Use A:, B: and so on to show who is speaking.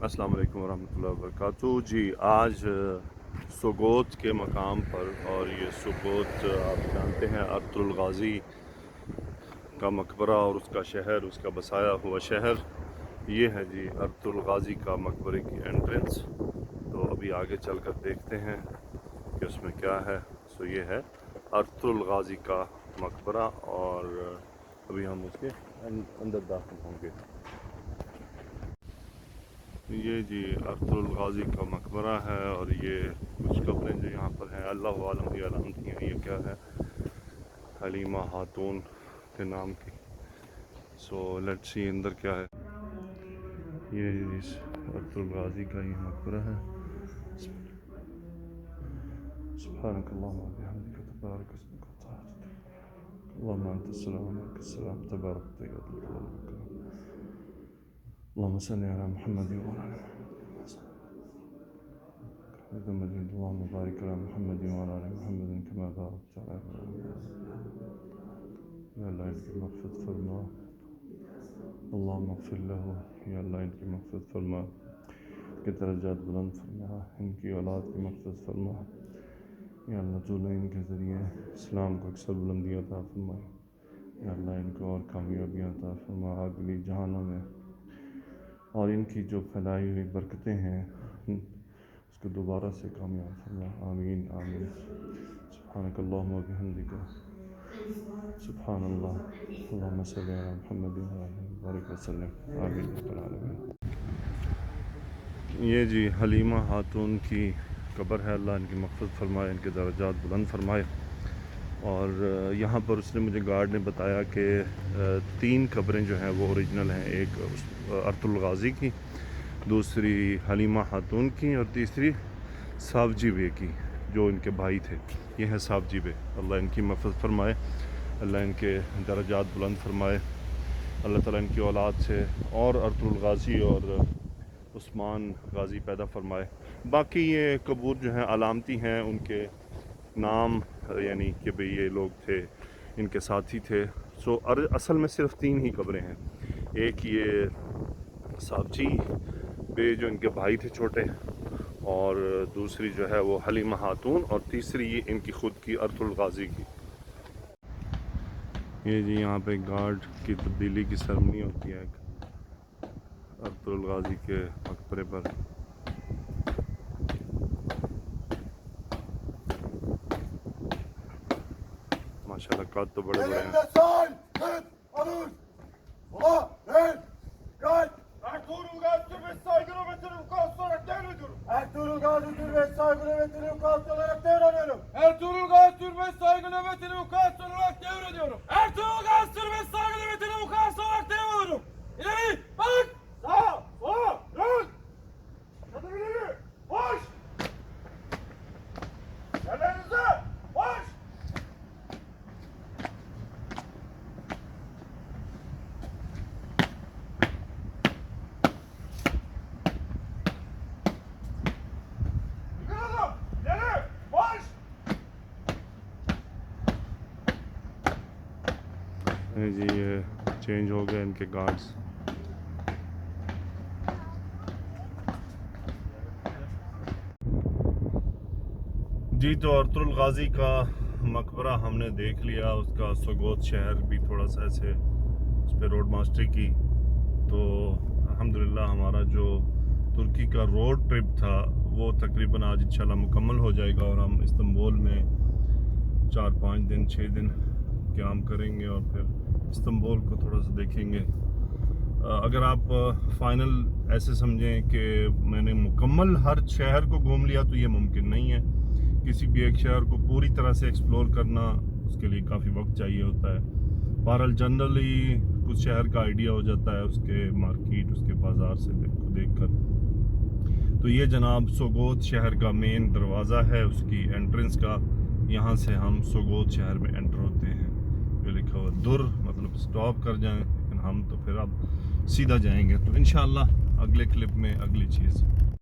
A: السلام علیکم ورحمۃ اللہ وبرکاتہ۔ جی آج سوگوت کے مقام پر، اور یہ سوگوت آپ جانتے ہیں ارطرول غازی کا مقبرہ اور اس کا شہر، اس کا بسایا ہوا شہر یہ ہے جی ارطرول غازی کا مقبرے کی انٹرنس۔ تو ابھی آگے چل کر دیکھتے ہیں کہ اس میں کیا ہے۔ سو یہ ہے ارطرول غازی کا مقبرہ، اور ابھی ہم اس کے اندر داخل ہوں گے۔ یہ جی ارطرول غازی کا مقبرہ ہے، اور یہ کچھ قبریں جو یہاں پر ہیں اللہ عالم یہ علامتی ہیں۔ یہ کیا ہے؟ حلیمہ خاتون کے نام کی۔ سو لیٹس سی اندر کیا ہے۔ یہ ارطرول غازی کا یہ مقبرہ ہے۔ سبحانک اللہم و بحمدک تبارک اسمک وتعالى اللہم انت السلام و منک السلام تبارک یا ذا الجلال والاکرام۔ اللہم صلی علی محمد وعلی آل محمد اللہم بارک علی محمد وعلی آل محمد کما بارکت علی ابراہیم۔ یا اللہ ان کی مغفرت فرما، اللہم اغفر لہ، یا اللہ ان کی مغفرت فرما، ان کے درجات بلند فرما، ان کی اولاد کی مغفرت فرما۔ یا اللہ تو نے ان کے ذریعے اسلام کو اکثر بلندی عطا فرمائی۔ یا اللہ ان کو اور کامیابیاں عطا فرما اگلی جہانوں میں، اور ان کی جو پھیلائی ہوئی برکتیں ہیں اس کو دوبارہ سے کامیاب فرما۔ آمین آمین۔ سبحانک اللہم و بحمدک سبحان اللہ، اللہم صلی علی محمد وبارک وسلم، آمین رب العالمین۔ یہ جی حلیمہ خاتون کی قبر ہے، اللہ ان کی مغفرت فرمائے، ان کے درجات بلند فرمائے۔ اور یہاں پر اس نے مجھے گارڈ نے بتایا کہ 3 قبریں جو ہیں وہ اوریجنل ہیں، ایک ارطرول غازی کی، دوسری حلیمہ خاتون کی، اور تیسری صافجی بے کی جو ان کے بھائی تھے۔ یہ ہیں صافجی بے، اللہ ان کی مغفرت فرمائے، اللہ ان کے درجات بلند فرمائے، اللہ تعالیٰ ان کی اولاد سے اور ارطرول غازی اور عثمان غازی پیدا فرمائے۔ باقی یہ قبور جو ہیں علامتی ہیں، ان کے نام یعنی کہ بھئی یہ لوگ تھے، ان کے ساتھی تھے۔ سو اصل میں صرف 3 ہی قبریں ہیں، ایک یہ صافجی بے جو ان کے بھائی تھے چھوٹے، اور دوسری جو ہے وہ حلیمہ خاتون، اور تیسری یہ ان کی خود کی ارطرول غازی کی۔ یہ جی یہاں پہ گارڈ کی تبدیلی کی سرمنی ہوتی ہے ارطرول غازی کے مقبرے پر۔ ماشاءاللہ قد تو بڑے بڑے ہیں۔
B: Erturul Gazi ve saygı nöbetini vukuat olarak devrediyorum. Erturul Gazi ve saygı nöbetini vukuat olarak devrediyorum. Erturul Gazi ve saygı nöbetini vukuat olarak devrediyorum. Erturul Gazi ve saygı nöbetini vukuat olarak devrediyorum. İleri bak! Sağa, sola, dön! Kadın ileri, boş! Yerlerinize, boş!
A: جی یہ change ہو گئے ان کے guards. جی تو ارطرول غازی کا مقبرہ ہم نے دیکھ لیا، اس کا سوگوت شہر بھی تھوڑا سا ایسے اس پہ روڈ ماسٹری کی۔ تو الحمدللہ ہمارا جو ترکی کا روڈ ٹرپ تھا وہ تقریباً آج انشاءاللہ مکمل ہو جائے گا، اور ہم استنبول میں 4-5 دن 6 دن قیام کریں گے، اور پھر استنبول کو تھوڑا سا دیکھیں گے۔ اگر آپ فائنل ایسے سمجھیں کہ میں نے مکمل ہر شہر کو گھوم لیا تو یہ ممکن نہیں ہے۔ کسی بھی ایک شہر کو پوری طرح سے ایکسپلور کرنا اس کے لیے کافی وقت چاہیے ہوتا ہے۔ بہرحال جنرلی کچھ شہر کا آئیڈیا ہو جاتا ہے، اس کے مارکیٹ، اس کے بازار سے دیکھ کر۔ تو یہ جناب سوگوت شہر کا مین دروازہ ہے، اس کی انٹرنس کا۔ یہاں سے ہم سوگوت شہر میں انٹر ہوتے ہیں۔ یہ لکھا ہوا در مطلب سٹاپ کر جائیں، لیکن ہم تو پھر اب سیدھا جائیں گے۔ تو انشاءاللہ اگلے کلپ میں اگلی چیز